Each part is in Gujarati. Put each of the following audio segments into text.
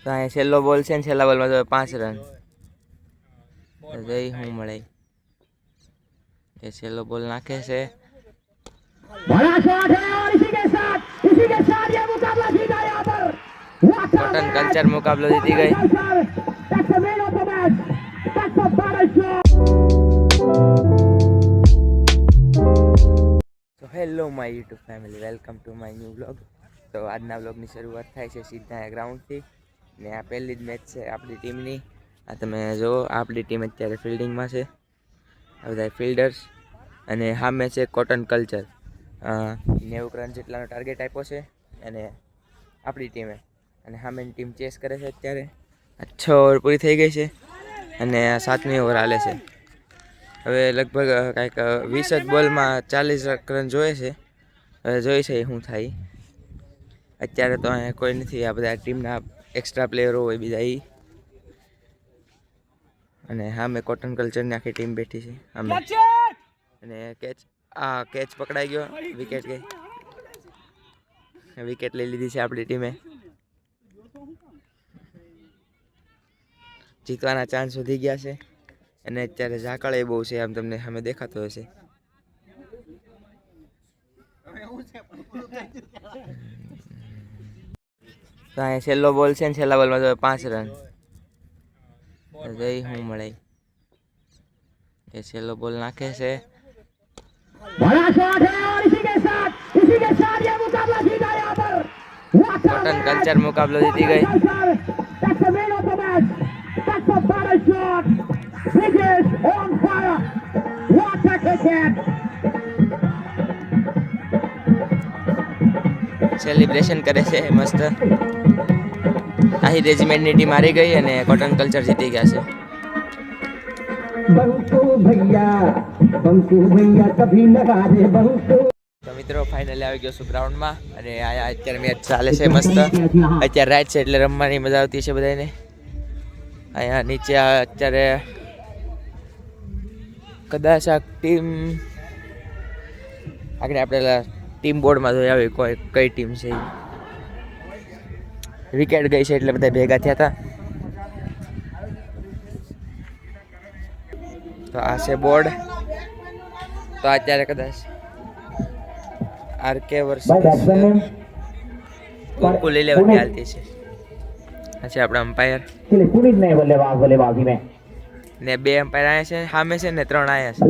તો અહીંયા છેલ્લો બોલ છે ને છેલ્લા બોલમાં તો 5 રન જઈ હું મળે ये छेल्लो बॉल नाखे से बड़ा शॉट है और इसी के साथ ये मुकाबला जीता यहाँ पर कॉटन कल्चर मुकाबला जीती गई। तो hello my YouTube family, welcome to my new vlog. तो આજના વ્લોગની શરૂઆત થાય છે સીધા ગ્રાઉન્ડથી ને આ પહેલી જ મેચ છે આપણી ટીમની। આ તમે જો આપણી ટીમ અત્યારે ફિલ્ડિંગમાં છે, આ બધા ફિલ્ડર્સ અને સામે છે કોટન કલ્ચર। 90 રન જેટલાનો ટાર્ગેટ આપ્યો છે અને આપણી ટીમે, અને સામેની ટીમ ચેસ કરે છે। અત્યારે 6 ઓવર પૂરી થઈ ગઈ છે અને 7મી ઓવર હાલે છે। હવે લગભગ કાંઈક 20 જ બોલમાં 40 રન જોઈએ છે। હવે જોઈ છે શું થાય। અત્યારે તો અહીંયા કોઈ નથી, આ બધા ટીમના એક્સ્ટ્રા પ્લેયરો હોય બીજા એ, અને સામે કોટન કલ્ચરની આખી ટીમ બેઠી છે સામે। અને કેચ પકડાઈ ગયો, વિકેટ ગઈ, વિકેટ લઈ લીધી છે આપણી ટીમે। જીતવાના ચાન્સ વધી ગયા છે અને અત્યારે ઝાકળ બહુ છે, આમ તમને સામે દેખાતો હશે। તો અહીંયા છેલ્લો બોલ છે ને છેલ્લા બોલમાં તો 5 રન જઈ હું મળે ये छेल्लो बॉल नाखे से बड़ा शॉट है और इसी के साथ ये मुकाबला जीता यहाँ पर कॉटन कल्चर मुकाबला जीती गई। सेलिब्रेशन करे से मस्त। आही रेजिमेंटनी टीम हारी गई અને કોટન કલ્ચર જીતી ગયા છે। તો મિત્રો ફાઇનલી આવી ગયો છું ગ્રાઉન્ડમાં અને આયા અત્યારે મેચ ચાલે છે મસ્ત। અત્યારે રાત છે એટલે રમવાની મજા આવતી છે બધાને। અહીંયા નીચે અત્યારે કદાચ આ ટીમ આગળ આપણે ટીમ બોર્ડમાં જોઈ આવી કઈ ટીમ છે। વિકેટ ગઈ છે એટલે બધા ભેગા થયા હતા। તો આ છે બોર્ડ। તો અત્યારે કદાચ આરકે વર્સેસ ગોકુલ 11 ચાલતી છે। આ છે આપણા અમ્પાયર ને 2 અમ્પાયર આયા છે સામે છે ને 3 આયા છે।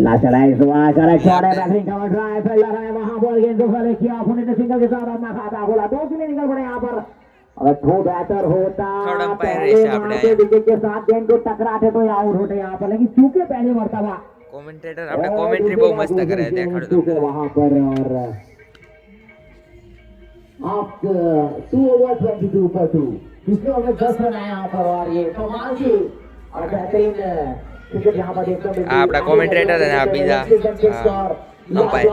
थर्ड अंपायर ऐसे આપણે કોમેન્ટેટર આપણે કોમેન્ટ્રી બહુ મસ્ત કરે, દેખાડો તમને। वहां पर और आप 2 ओवर 22 पर 2 दूसरे ओवर 10 रन आए यहाँ पर और ये कमाल की और बेहतरीन क्रिकेट यहाँ पर देखने को આ આપણા કોમેન્ટેટર અને આ બીજા અમ્પાયર।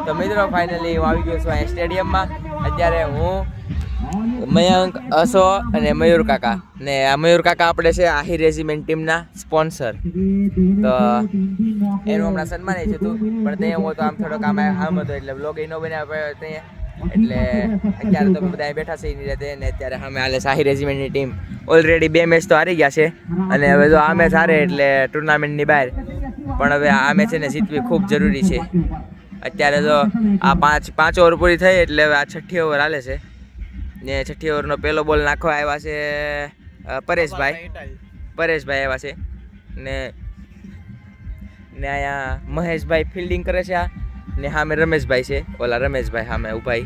તો મિત્રો ફાઇનલી હું આવી ગયો છું અહીંયા સ્ટેડિયમમાં। અત્યારે હું, મયંક, અસો અને મયુર કાકા, ને આ મયુર કાકા આપણે છે આહી રેજીમેન્ટ ટીમના સ્પોન્સર। તો એનું હમણાં સન્માન છે હતું, પણ ત્યાં હું તો આમ થોડોક આમ હતો એટલે બ્લોગ એ ન બનાવ્યો ત્યાં, એટલે અત્યારે તો બધા બેઠા છે એની રીતે। ને અત્યારે અમે હાલે આહી રેજીમેન્ટની ટીમ ઓલરેડી 2 મેચ તો હારી ગયા છે અને હવે જો આ મેચ હારે એટલે ટુર્નામેન્ટની બહાર, પણ હવે આ મેચ છે ને જીતવી ખૂબ જરૂરી છે। અત્યારે તો આ 5 ઓવર પૂરી થઈ એટલે હવે આ 6ઠ્ઠી ઓવર હાલે છે ને 6ઠ્ઠી ઓવરનો પહેલો બોલ નાખવા આવ્યા છે પરેશભાઈ આવ્યા છે ને અહીંયા મહેશભાઈ ફિલ્ડિંગ કરે છે। આ ને સામે રમેશભાઈ છે, ઓલા રમેશભાઈ સામે ઉભાઈ,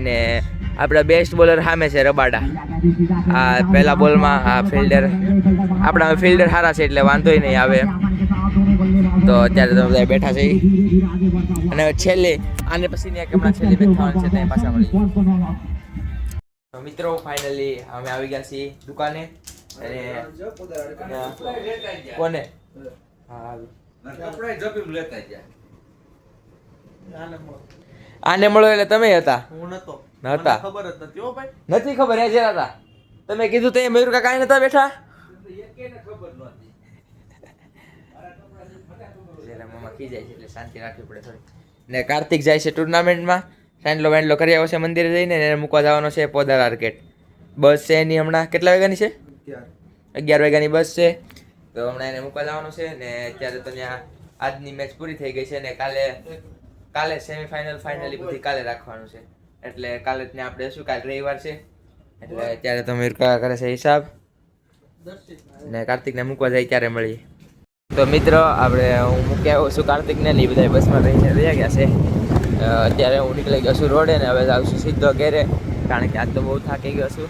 ને આપણા બેસ્ટ બોલર સામે છે રબાડા। આ પહેલા બોલમાં આ ફિલ્ડર, આપણા ફિલ્ડર સારા છે એટલે વાંધોય નહીં આવે। તો અત્યારે તો બધા બેઠા છે અને છેલ્લે આને પછી હમણાં છેલ્લી મેચ થવાની છે ત્યાં પાછા મળી। તો મિત્રો ફાઇનલી અમે આવી ગયા છીએ દુકાને અને કોને આને મળો એટલે તમે હતા? નહોતા, નથી ખબર એ જરા હતા તમે કીધું તો મયુર કાકા નતા બેઠા? મમ્મા ખી જાય છે એટલે શાંતિ રાખવી પડે થોડી। ને કાર્તિક જાય છે ટુર્નામેન્ટમાં, સાંડલો વાંડલો કરી આવ્યો છે મંદિરે જઈને એને મૂકવા જવાનો છે પોદાર આર્કેટ. બસ છે એની હમણાં કેટલા વાગ્યાની છે? 11 વાગ્યાની બસ છે. તો હમણાં એને મૂકવા જવાનું છે ને અત્યારે તો ત્યાં આજની મેચ પૂરી થઈ ગઈ છે ને કાલે સેમીફાઇનલ ફાઇનલી બધી કાલે રાખવાનું છે. એટલે કાલે ત્યાં આપણે શું કાલે રવિવાર છે એટલે અત્યારે તો મીરકા કરે છે હિસાબ ને કાર્તિકને મૂકવા જાય ત્યારે મળીએ. તો મિત્રો આપણે હું મૂકી આવ્યો છું કાર્તિકને ને એ બધા બસમાં બેસીને રહ્યા ગયા છે. અત્યારે હું નીકળી ગયો છું રોડે ને હવે આવશું સીધો ઘેરે કારણ કે આજ તો બહુ થાકી ગયો છું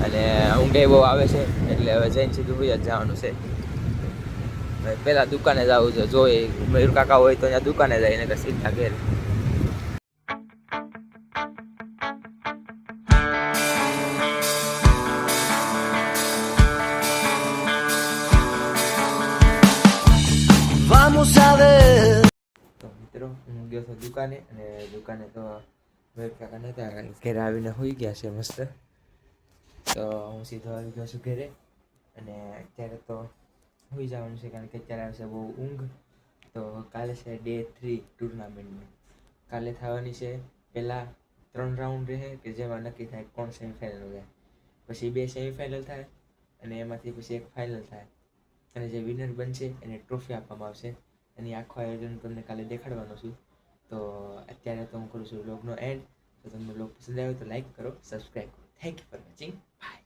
અને ઊંઘે બહુ આવે છે એટલે હવે જઈને સીધું હોઈ જ જવાનું છે. પહેલાં દુકાને જવું છે જોઈએ મયુર કાકા હોય તો ત્યાં દુકાને જઈને કે સીધા ઘેરે. Vamos a ver. તો મિત્રો હું ગયો હતો દુકાને અને દુકાને તો મયુર કાકા નહોતા ઘરે આવીને હોઈ ગયા છે મસ્ત. તો હું સીધો આવી ગયો છું ઘરે અને અત્યારે તો હોઈ જવાનું છે કારણ કે અત્યારે આવશે બહુ ઊંઘ. તો કાલે છે ડે 3 ટુર્નામેન્ટની. કાલે થવાની છે પહેલાં 3 રાઉન્ડ રહે કે જેમાં નક્કી થાય કોણ સેમીફાઇનલ જાય. પછી 2 સેમીફાઇનલ થાય અને એમાંથી પછી એક ફાઇનલ થાય અને જે વિનર બનશે એને ટ્રોફી આપવામાં આવશે. એની આખું આયોજન તમને કાલે દેખાડવાનું છું. તો અત્યારે તો હું કરું છું વ્લોગનો એન્ડ. તો તમને વ્લોગ પસંદ આવ્યો તો લાઈક કરો, સબસ્ક્રાઈબ કરો. Thank you for watching. By.